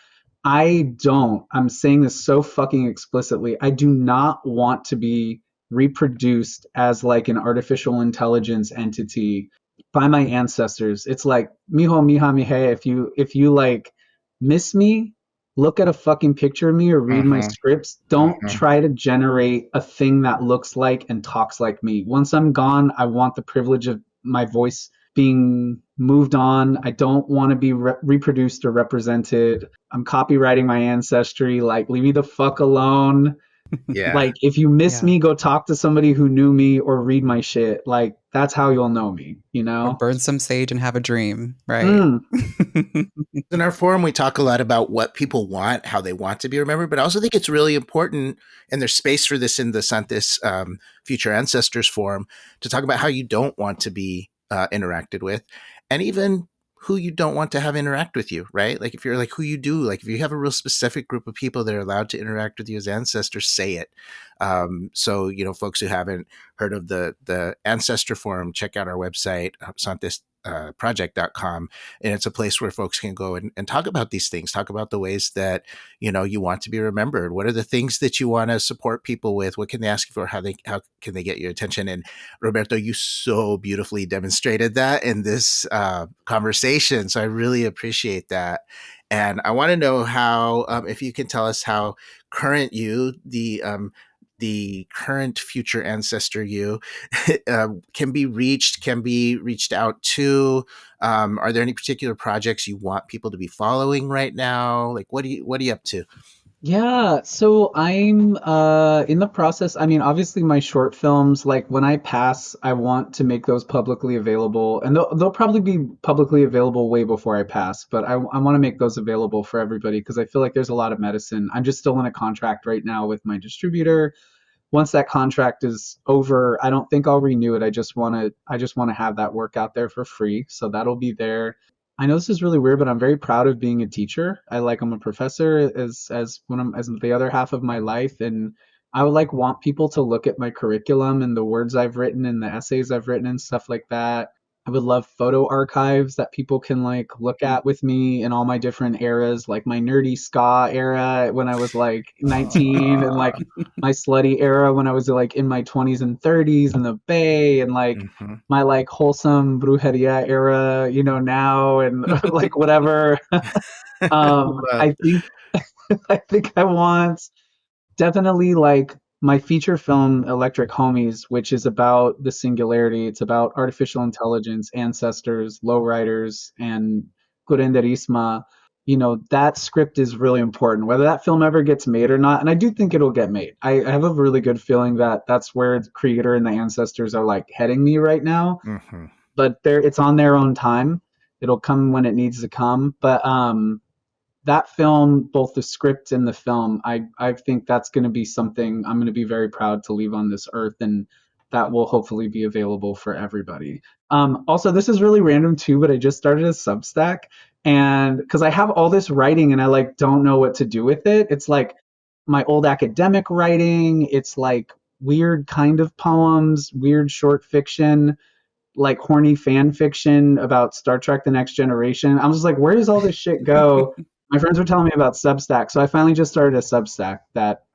I'm saying this so fucking explicitly. I do not want to be reproduced as like an artificial intelligence entity by my ancestors. It's like, mijo, mija, mije, if you like miss me, look at a fucking picture of me or read my Mm-hmm, scripts. Don't mm-hmm. try to generate a thing that looks like and talks like me. Once I'm gone, I want the privilege of my voice being moved on. I don't want to be reproduced or represented. I'm copywriting my ancestry. Like, leave me the fuck alone. Yeah. Like, if you miss Yeah. me, go talk to somebody who knew me or read my shit. Like, that's how you'll know me, you Or know? burn some sage and have a dream, right? Mm, In our forum, we talk a lot about what people want, how they want to be remembered, but I also think it's really important, and there's space for this in the Santes Future Ancestors Forum, to talk about how you don't want to be interacted with, and even who you don't want to have interact with you, right? Like if you're like who you do, like if you have a real specific group of people that are allowed to interact with you as ancestors, say it. So, folks who haven't heard of the Ancestor Forum, check out our website, Santes project.com, and it's a place where folks can go and talk about these things, talk about the ways that you want to be remembered. What are the things that you want to support people with? What can they ask you for? How can they get your attention? And Roberto, you so beautifully demonstrated that in this conversation, so I really appreciate that. And I want to know how, if you can tell us how current you, the current future ancestor you, can be reached out to. Are there any particular projects you want people to be following right now? Like, what are you up to? yeah, so I'm in the process. I mean, obviously my short films, like when I pass, I want to make those publicly available, and they'll probably be publicly available way before I pass, but I want to make those available for everybody because I feel like there's a lot of medicine. I'm just still in a contract right now with my distributor. Once that contract is over, I don't think I'll renew it. I just want to have that work out there for free. So that'll be there. I know this is really weird, but I'm very proud of being a teacher. I'm a professor as when I'm as the other half of my life, and I would like want people to look at my curriculum and the words I've written and the essays I've written and stuff like that. I would love photo archives that people can like look at with me in all my different eras, like my nerdy ska era when I was like 19, and like my slutty era when I was like in my 20s and 30s in the Bay, and like Mhm. my like wholesome brujeria era, now, and like whatever. Love. I think I want definitely like my feature film Electric Homies, which is about the singularity. It's about artificial intelligence, ancestors, lowriders, and curanderisma. That script is really important, whether that film ever gets made or not. And I do think it'll get made. I have a really good feeling that that's where the creator and the ancestors are like heading me right now. Mhm. But it's on their own time. It'll come when it needs to come. But that film, both the script and the film, I think that's going to be something I'm going to be very proud to leave on this earth, and that will hopefully be available for everybody. Also, this is really random too, but I just started a Substack, and because I have all this writing and I like don't know what to do with it. It's like my old academic writing. It's like weird kind of poems, weird short fiction, like horny fan fiction about Star Trek The Next Generation. I'm just like, where does all this shit go? My friends were telling me about Substack, so I finally just started a Substack that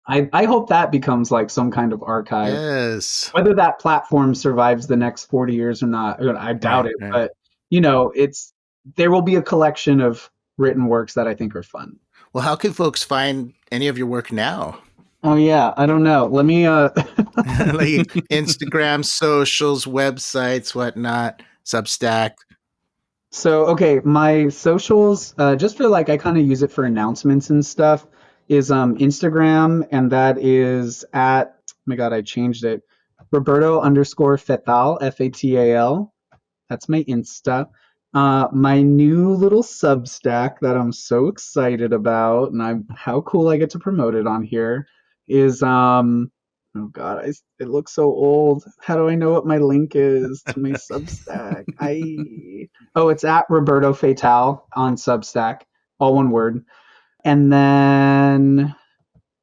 I hope that becomes like some kind of archive. Yes. Whether that platform survives the next 40 years or not, I doubt Right. it, Right. but it's there will be a collection of written works that I think are fun. Well, how can folks find any of your work now? Oh yeah, I don't know. Let me Like Instagram, socials, websites, whatnot, Substack. So, okay, my socials, just for like, I kind of use it for announcements and stuff, is Instagram, and that is at, oh my God, I changed it. Roberto underscore Fatal, Fatal. That's my Insta. My new little Substack that I'm so excited about, and how cool I get to promote it on here, is oh God, it looks so old. How do I know what my link is to my Substack? It's at Roberto Fatal on Substack, all one word. And then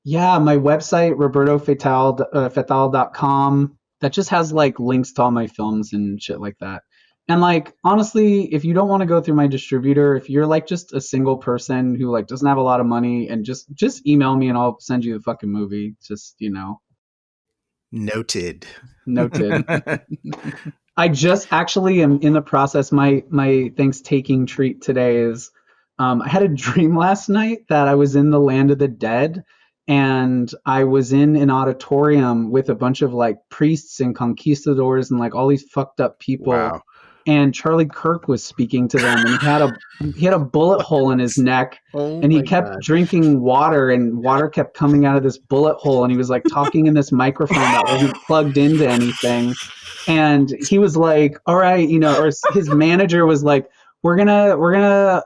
yeah, my website, robertofatal.com, that just has like links to all my films and shit like that. And like honestly, if you don't want to go through my distributor, if you're like just a single person who like doesn't have a lot of money, and just email me and I'll send you the fucking movie. Just, Noted. noted. I just actually am in the process. My Thanksgiving treat today is I had a dream last night that I was in the land of the dead, and I was in an auditorium with a bunch of like priests and conquistadors and like all these fucked up people. Wow. and Charlie Kirk was speaking to them, and he had a bullet hole in his neck, Oh and he my kept God. drinking water, and water kept coming out of this bullet hole, and he was like talking in this microphone that wasn't plugged into anything. And he was like, all right, or his manager was like, we're gonna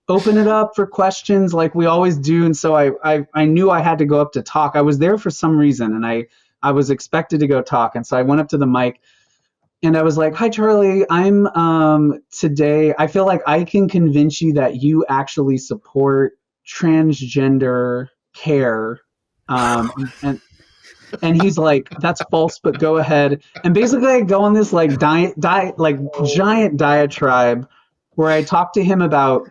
open it up for questions like we always do. And so I knew I had to go up to talk. I was there for some reason, and I was expected to go talk. And so I went up to the mic, and I was like, hi, Charlie, I'm today, I feel like I can convince you that you actually support transgender care. And and he's like, that's false, but go ahead. And basically I go on this like giant diatribe where I talk to him about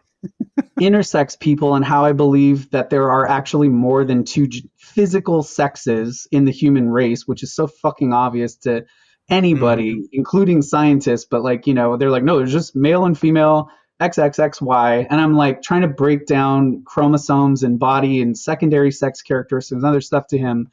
intersex people and how I believe that there are actually more than two physical sexes in the human race, which is so fucking obvious to anybody, including scientists. But like, they're like, no, there's just male and female, XXXY. And I'm like trying to break down chromosomes and body and secondary sex characteristics and other stuff to him.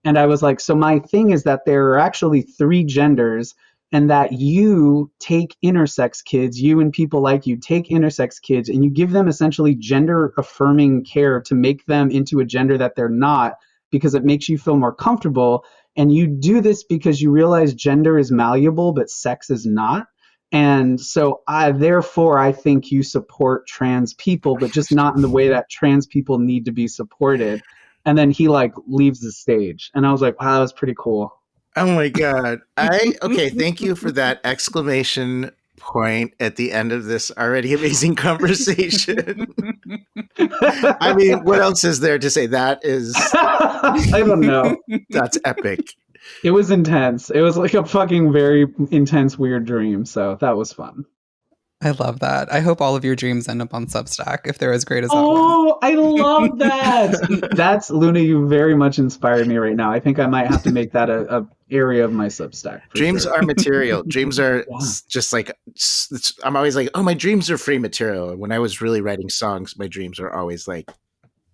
And I was like, so my thing is that there are actually three genders, and that you take intersex kids, you and people like you take intersex kids, and you give them essentially gender affirming care to make them into a gender that they're not, because it makes you feel more comfortable. And you do this because you realize gender is malleable, but sex is not. And so therefore, I think you support trans people, but just not in the way that trans people need to be supported. And then he like leaves the stage, and I was like, wow, that was pretty cool. Oh my God. Okay, thank you for that exclamation point at the end of this already amazing conversation. I mean, what else is there to say? That is, I don't know. that's epic. It was intense. It was like a fucking very intense, weird dream. So that was fun. I love that. I hope all of your dreams end up on Substack if they're as great as that one. Oh, I love that. That's Luna. You very much inspired me right now. I think I might have to make that a area of my Substack. Dreams sure. are material. Dreams are just like, I'm always like, oh, my dreams are free material. When I was really writing songs, my dreams are always like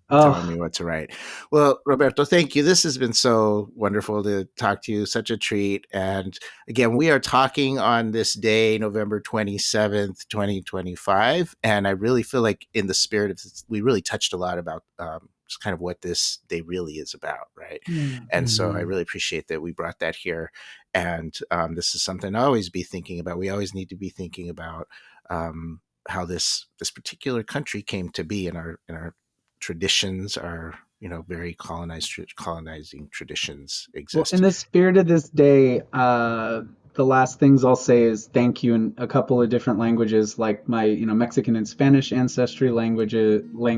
telling me what to write. Well, Roberto, thank you. This has been so wonderful to talk to you. Such a treat. And again, we are talking on this day, November 27th, 2025. And I really feel like in the spirit of this, we really touched a lot about just kind of what this day really is about, right? Mm-hmm. And so I really appreciate that we brought that here. And this is something I always be thinking about. We always need to be thinking about how this particular country came to be in our traditions are, very colonizing traditions exist. Well, in the spirit of this day, the last things I'll say is thank you in a couple of different languages, like my, Mexican and Spanish ancestry language, my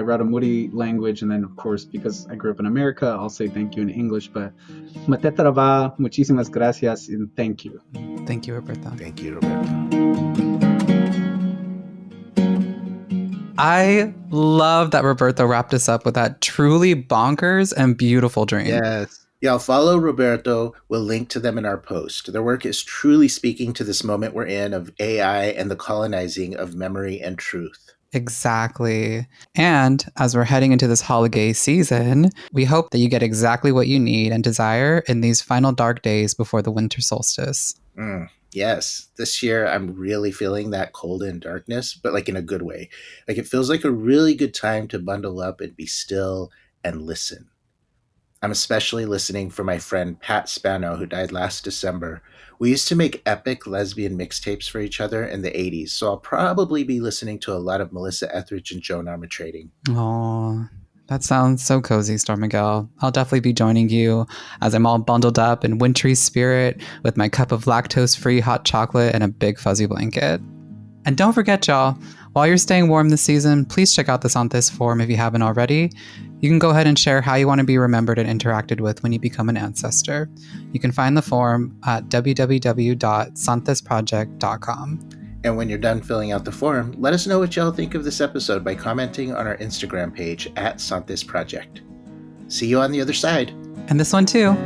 Raramuri language, and then of course, because I grew up in America, I'll say thank you in English. But Matetarava, muchísimas gracias, and thank you. Thank you, Roberto. Thank you, Roberto. I love that Roberto wrapped us up with that truly bonkers and beautiful dream. Yes. Yeah, I'll follow Roberto. We'll link to them in our post. Their work is truly speaking to this moment we're in of AI and the colonizing of memory and truth. Exactly. And as we're heading into this holiday season, we hope that you get exactly what you need and desire in these final dark days before the winter solstice. Yes, this year I'm really feeling that cold and darkness, but like in a good way. Like it feels like a really good time to bundle up and be still and listen. I'm especially listening for my friend Pat Spano, who died last December. We used to make epic lesbian mixtapes for each other in the 80s, so I'll probably be listening to a lot of Melissa Etheridge and Joan Armatrading. Oh, that sounds so cozy, Storm Miguel. I'll definitely be joining you as I'm all bundled up in wintry spirit with my cup of lactose-free hot chocolate and a big fuzzy blanket. And don't forget, y'all, while you're staying warm this season, please check out the SANTES form if you haven't already. You can go ahead and share how you want to be remembered and interacted with when you become an ancestor. You can find the form at www.santesproject.com. And when you're done filling out the form, let us know what y'all think of this episode by commenting on our Instagram page at SANTES Project. See you on the other side. And this one too.